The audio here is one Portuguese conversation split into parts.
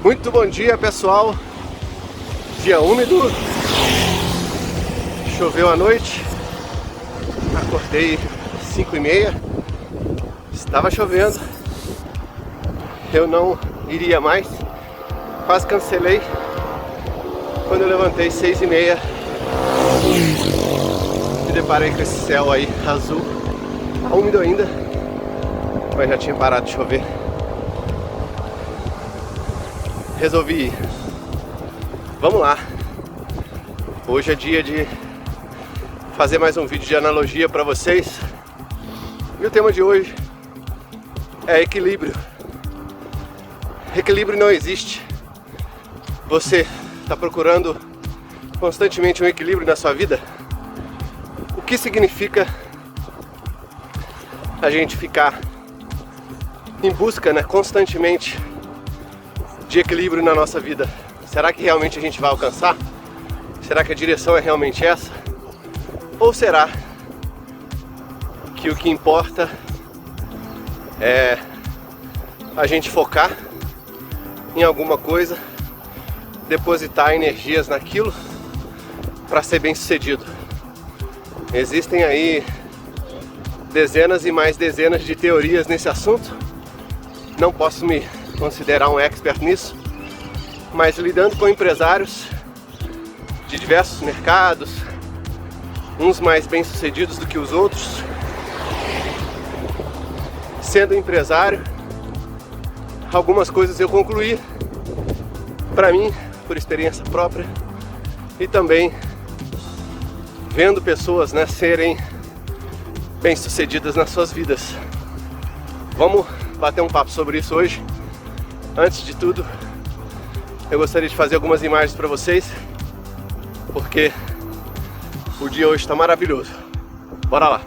Muito bom dia, pessoal. Dia úmido, choveu à noite, acordei 5h30, estava chovendo, eu não iria mais, quase cancelei. Quando eu levantei 6h30, me deparei com esse céu aí azul, tá úmido ainda, mas já tinha parado de chover. Resolvi ir. Vamos lá. Hoje é dia de fazer mais um vídeo de analogia para vocês. E o tema de hoje é equilíbrio. Equilíbrio não existe. Você está procurando constantemente um equilíbrio na sua vida? O que significa a gente ficar em busca, constantemente de equilíbrio na nossa vida? Será que realmente a gente vai alcançar? Será que a direção é realmente essa? Ou será que o que importa é a gente focar em alguma coisa, depositar energias naquilo para ser bem sucedido? Existem aí dezenas e mais dezenas de teorias nesse assunto. Não posso me considerar um expert nisso, mas lidando com empresários de diversos mercados, uns mais bem sucedidos do que os outros, sendo empresário, algumas coisas eu concluí para mim, por experiência própria, e também vendo pessoas serem bem sucedidas nas suas vidas. Vamos bater um papo sobre isso hoje. Antes de tudo, eu gostaria de fazer algumas imagens para vocês, porque o dia hoje está maravilhoso. Bora lá!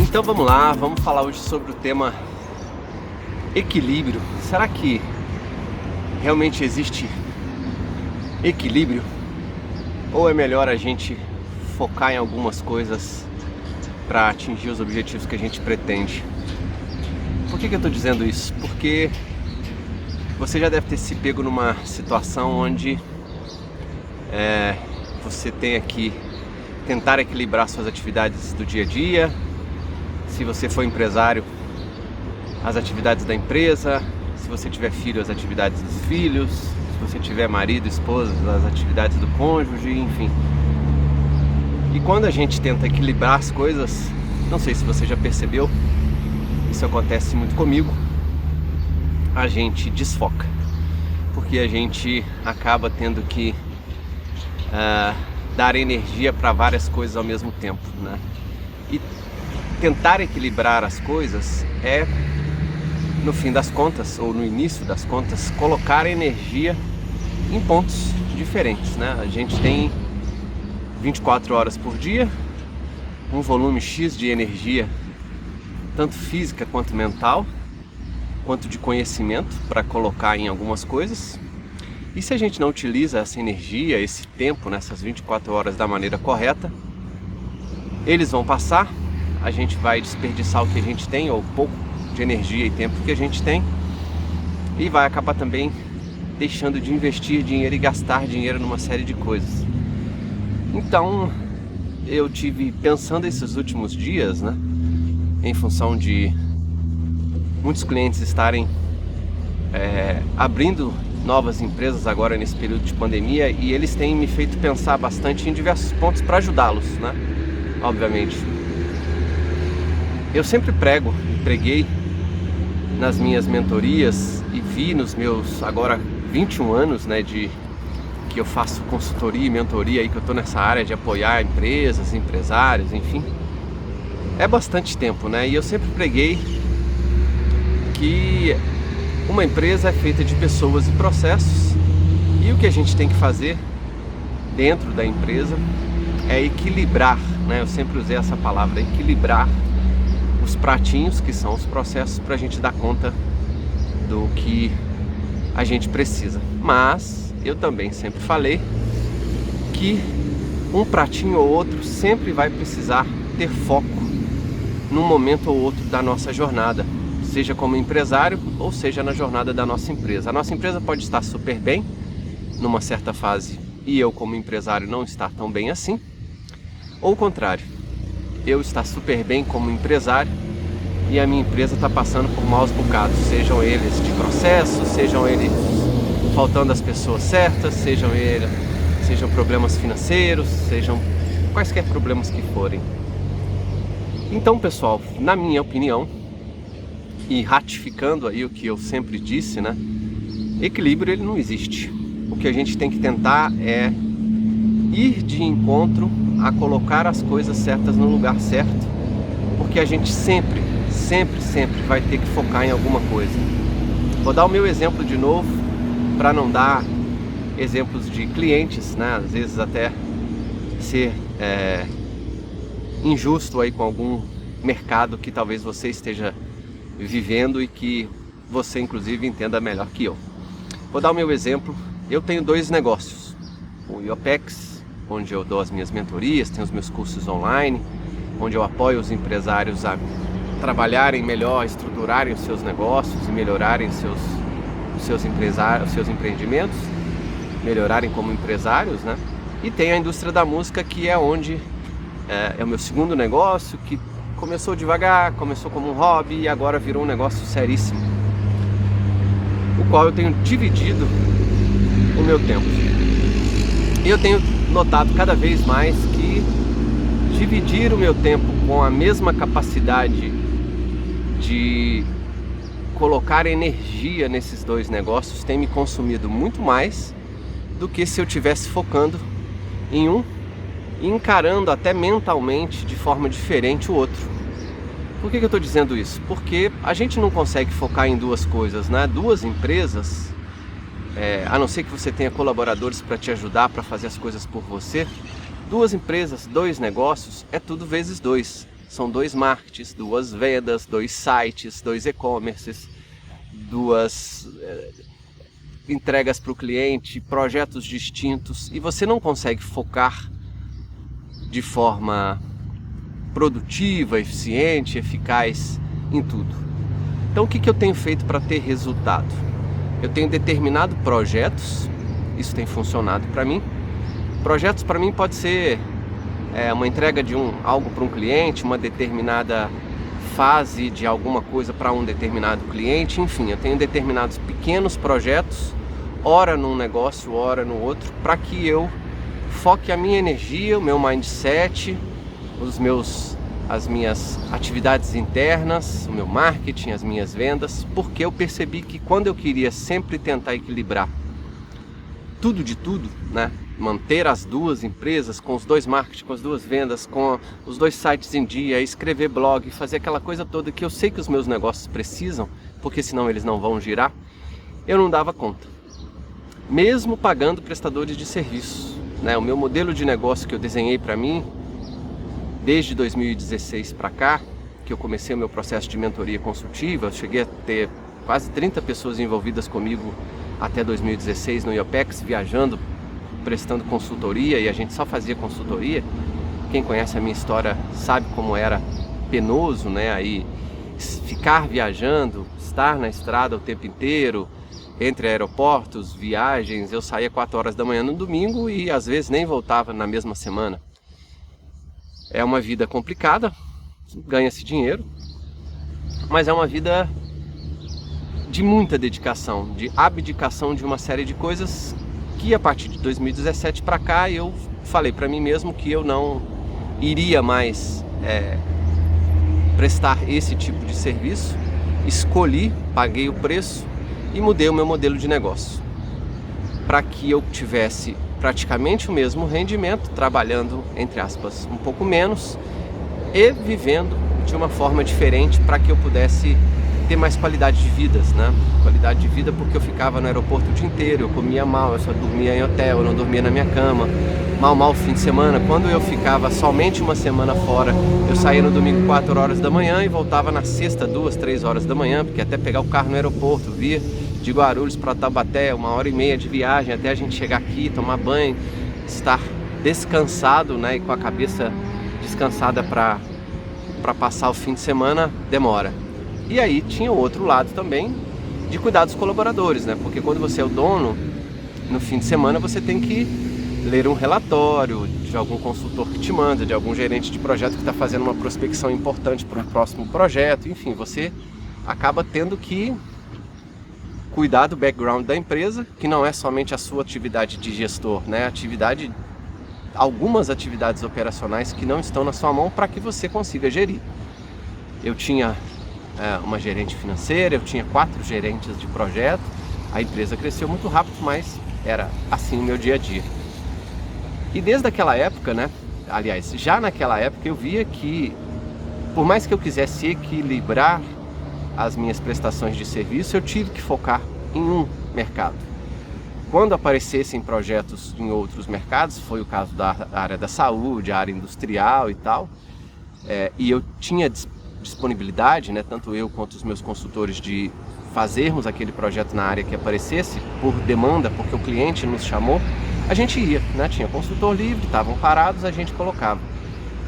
Então vamos lá, vamos falar hoje sobre o tema equilíbrio. Será que realmente existe equilíbrio? Ou é melhor a gente focar em algumas coisas para atingir os objetivos que a gente pretende? Por que eu estou dizendo isso? Porque você já deve ter se pego numa situação onde você tem que tentar equilibrar suas atividades do dia a dia. Se você for empresário, as atividades da empresa. Se você tiver filho, as atividades dos filhos. Se você tiver marido, esposa, as atividades do cônjuge, enfim. E quando a gente tenta equilibrar as coisas, não sei se você já percebeu, isso acontece muito comigo, a gente desfoca. Porque a gente acaba tendo que dar energia para várias coisas ao mesmo tempo, E tentar equilibrar as coisas é, no fim das contas, ou no início das contas, colocar energia em pontos diferentes, A gente tem 24 horas por dia, um volume X de energia, tanto física quanto mental, quanto de conhecimento, para colocar em algumas coisas. E se a gente não utiliza essa energia, esse tempo, nessas 24 horas da maneira correta, eles vão passar, a gente vai desperdiçar o que a gente tem, ou pouco de energia e tempo que a gente tem, e vai acabar também deixando de investir dinheiro e gastar dinheiro numa série de coisas. Então, eu tive pensando esses últimos dias, em função de muitos clientes estarem abrindo novas empresas agora nesse período de pandemia, e eles têm me feito pensar bastante em diversos pontos para ajudá-los, obviamente. Eu sempre preguei nas minhas mentorias e vi nos meus agora 21 anos, né, que eu faço consultoria e mentoria aí, que eu estou nessa área de apoiar empresas, empresários, enfim, é bastante tempo, né? E eu sempre preguei que uma empresa é feita de pessoas e processos, e o que a gente tem que fazer dentro da empresa é equilibrar, né? Eu sempre usei essa palavra, equilibrar os pratinhos, que são os processos, para a gente dar conta do que a gente precisa. Mas eu também sempre falei que um pratinho ou outro sempre vai precisar ter foco num momento ou outro da nossa jornada, seja como empresário ou seja na jornada da nossa empresa. A nossa empresa pode estar super bem numa certa fase e eu como empresário não estar tão bem assim, ou o contrário, eu estar super bem como empresário e a minha empresa está passando por maus bocados, sejam eles de processo, sejam eles faltando as pessoas certas, sejam problemas financeiros, sejam quaisquer problemas que forem. Então, pessoal, na minha opinião, e ratificando aí o que eu sempre disse, né, equilíbrio ele não existe. O que a gente tem que tentar é ir de encontro a colocar as coisas certas no lugar certo, porque a gente sempre vai ter que focar em alguma coisa. Vou dar o meu exemplo de novo, para não dar exemplos de clientes, né? Às vezes até ser injusto aí com algum mercado que talvez você esteja vivendo e que você inclusive entenda melhor que eu. Vou dar o meu exemplo. Eu tenho 2 negócios, o IOPEX, onde eu dou as minhas mentorias, tenho os meus cursos online, onde eu apoio os empresários a trabalharem melhor, estruturarem os seus negócios e melhorarem os seus empreendimentos, melhorarem como empresários, né? E tem a indústria da música, que é onde é o meu segundo negócio, que começou devagar, começou como um hobby e agora virou um negócio seríssimo, o qual eu tenho dividido o meu tempo. E eu tenho notado cada vez mais que dividir o meu tempo com a mesma capacidade de colocar energia nesses 2 negócios tem me consumido muito mais do que se eu estivesse focando em um e encarando até mentalmente de forma diferente o outro. Por que eu estou dizendo isso? Porque a gente não consegue focar em 2 coisas, né? 2 empresas, a não ser que você tenha colaboradores para te ajudar, para fazer as coisas por você. 2 empresas, 2 negócios, é tudo vezes 2. São 2 marketings, 2 vendas, 2 sites, 2 e-commerces, 2 entregas para o cliente, projetos distintos, e você não consegue focar de forma produtiva, eficiente, eficaz em tudo. Então o que eu tenho feito para ter resultado? Eu tenho determinado projetos, isso tem funcionado para mim. Projetos para mim pode ser uma entrega de algo para um cliente, uma determinada fase de alguma coisa para um determinado cliente, enfim, eu tenho determinados pequenos projetos, ora num negócio, ora no outro, para que eu foque a minha energia, o meu mindset, as minhas atividades internas, o meu marketing, as minhas vendas, porque eu percebi que quando eu queria sempre tentar equilibrar tudo de tudo, né? Manter as 2 empresas com os 2 marketing, com as 2 vendas, com os 2 sites em dia, escrever blog, fazer aquela coisa toda que eu sei que os meus negócios precisam, porque senão eles não vão girar, eu não dava conta. Mesmo pagando prestadores de serviços, né? O meu modelo de negócio que eu desenhei para mim, desde 2016 para cá, que eu comecei o meu processo de mentoria consultiva, eu cheguei a ter quase 30 pessoas envolvidas comigo até 2016 no IOPEX, viajando, prestando consultoria, e a gente só fazia consultoria. Quem conhece a minha história sabe como era penoso, né? Aí ficar viajando, estar na estrada o tempo inteiro, entre aeroportos, viagens. Eu saía 4 horas da manhã no domingo e às vezes nem voltava na mesma semana. É uma vida complicada, ganha-se dinheiro, mas é uma vida de muita dedicação, de abdicação de uma série de coisas que a partir de 2017 para cá eu falei para mim mesmo que eu não iria mais prestar esse tipo de serviço, escolhi, paguei o preço e mudei o meu modelo de negócio para que eu tivesse praticamente o mesmo rendimento, trabalhando, entre aspas, um pouco menos e vivendo de uma forma diferente para que eu pudesse ter mais qualidade de vida, né? Qualidade de vida porque eu ficava no aeroporto o dia inteiro, eu comia mal, eu só dormia em hotel, eu não dormia na minha cama, mal fim de semana. Quando eu ficava somente uma semana fora, eu saía no domingo 4 horas da manhã e voltava na sexta 2, 3 horas da manhã, porque até pegar o carro no aeroporto, via de Guarulhos para Taubaté, 1h30 de viagem até a gente chegar aqui, tomar banho, estar descansado, né, e com a cabeça descansada para passar o fim de semana, demora. E aí tinha o outro lado também de cuidar dos colaboradores, né? Porque quando você é o dono, no fim de semana você tem que ler um relatório de algum consultor que te manda, de algum gerente de projeto que está fazendo uma prospecção importante para o próximo projeto. Enfim, você acaba tendo que cuidar do background da empresa, que não é somente a sua atividade de gestor, né? Algumas atividades operacionais que não estão na sua mão para que você consiga gerir. Eu tinha uma gerente financeira, eu tinha 4 gerentes de projeto, a empresa cresceu muito rápido, mas era assim o meu dia a dia. E desde aquela época, né, aliás, já naquela época eu via que, por mais que eu quisesse equilibrar as minhas prestações de serviço, eu tive que focar em um mercado. Quando aparecessem projetos em outros mercados, foi o caso da área da saúde, a área industrial e tal, e eu tinha disponibilidade, né, tanto eu quanto os meus consultores, de fazermos aquele projeto na área que aparecesse, por demanda, porque o cliente nos chamou, a gente ia, né, tinha consultor livre, estavam parados, a gente colocava.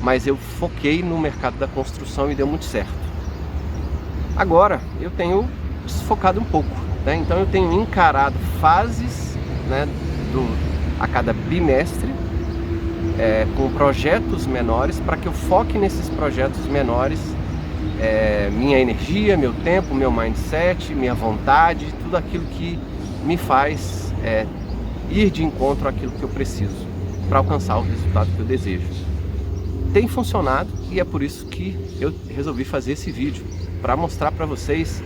Mas eu foquei no mercado da construção e deu muito certo. Agora, eu tenho desfocado um pouco, né, então eu tenho encarado fases, né, a cada bimestre, com projetos menores, para que eu foque nesses projetos menores minha energia, meu tempo, meu mindset, minha vontade, tudo aquilo que me faz ir de encontro àquilo que eu preciso para alcançar o resultado que eu desejo. Tem funcionado e é por isso que eu resolvi fazer esse vídeo, para mostrar para vocês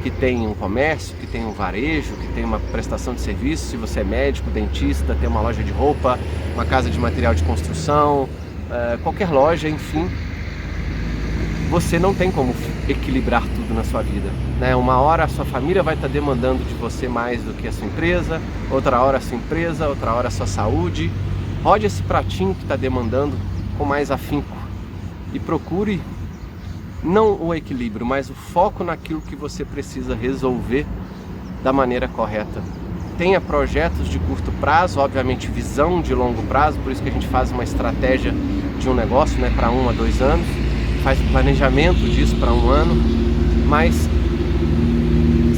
que tem um comércio, que tem um varejo, que tem uma prestação de serviço, se você é médico, dentista, tem uma loja de roupa, uma casa de material de construção, qualquer loja, enfim, você não tem como equilibrar tudo na sua vida, né? Uma hora a sua família vai estar demandando de você mais do que a sua empresa, outra hora a sua empresa, outra hora a sua saúde. Rode esse pratinho que está demandando com mais afinco e procure não o equilíbrio, mas o foco naquilo que você precisa resolver da maneira correta. Tenha projetos de curto prazo, obviamente visão de longo prazo, por isso que a gente faz uma estratégia de um negócio, né, para 1 a 2 anos, faz o planejamento disso para 1 ano, mas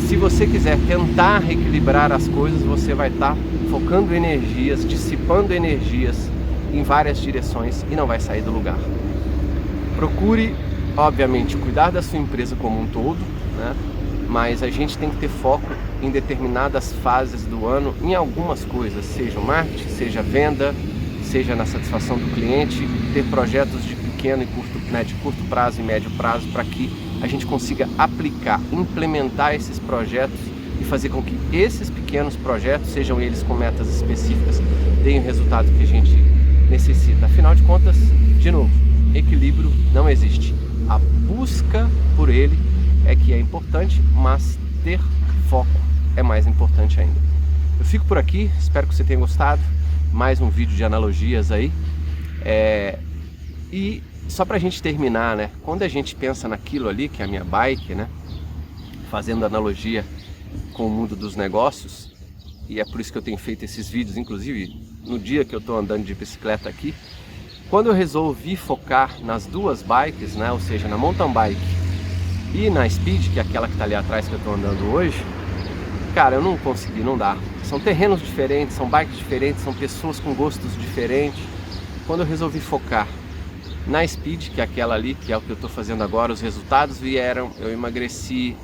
se você quiser tentar equilibrar as coisas, você vai estar focando energias, dissipando energias em várias direções e não vai sair do lugar. Procure, obviamente, cuidar da sua empresa como um todo, né? Mas a gente tem que ter foco em determinadas fases do ano, em algumas coisas, seja o marketing, seja a venda, seja na satisfação do cliente, ter projetos de pequeno e curto, né, de curto prazo e médio prazo, para que a gente consiga aplicar, implementar esses projetos e fazer com que esses pequenos projetos, sejam eles com metas específicas, deem o resultado que a gente necessita. Afinal de contas, de novo, equilíbrio não existe. A busca por ele é que é importante, mas ter foco é mais importante ainda. Eu fico por aqui, espero que você tenha gostado. Mais um vídeo de analogias aí. E só pra gente terminar, né? Quando a gente pensa naquilo ali, que é a minha bike, né? Fazendo analogia com o mundo dos negócios, e é por isso que eu tenho feito esses vídeos, inclusive no dia que eu tô andando de bicicleta aqui, quando eu resolvi focar nas duas bikes, né? Ou seja, na mountain bike e na Speed, que é aquela que tá ali atrás que eu tô andando hoje, cara, eu não consegui, não dá. São terrenos diferentes, são bikes diferentes, são pessoas com gostos diferentes. Quando eu resolvi focar na Speed, que é aquela ali, que é o que eu estou fazendo agora, os resultados vieram, eu emagreci,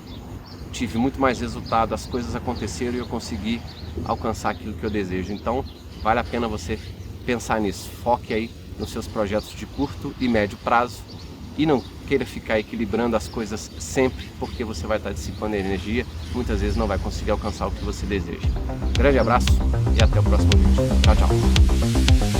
tive muito mais resultado, as coisas aconteceram e eu consegui alcançar aquilo que eu desejo. Então, vale a pena você pensar nisso. Foque aí nos seus projetos de curto e médio prazo e não queira ficar equilibrando as coisas sempre, porque você vai estar dissipando energia, muitas vezes não vai conseguir alcançar o que você deseja. Grande abraço e até o próximo vídeo. Tchau, tchau.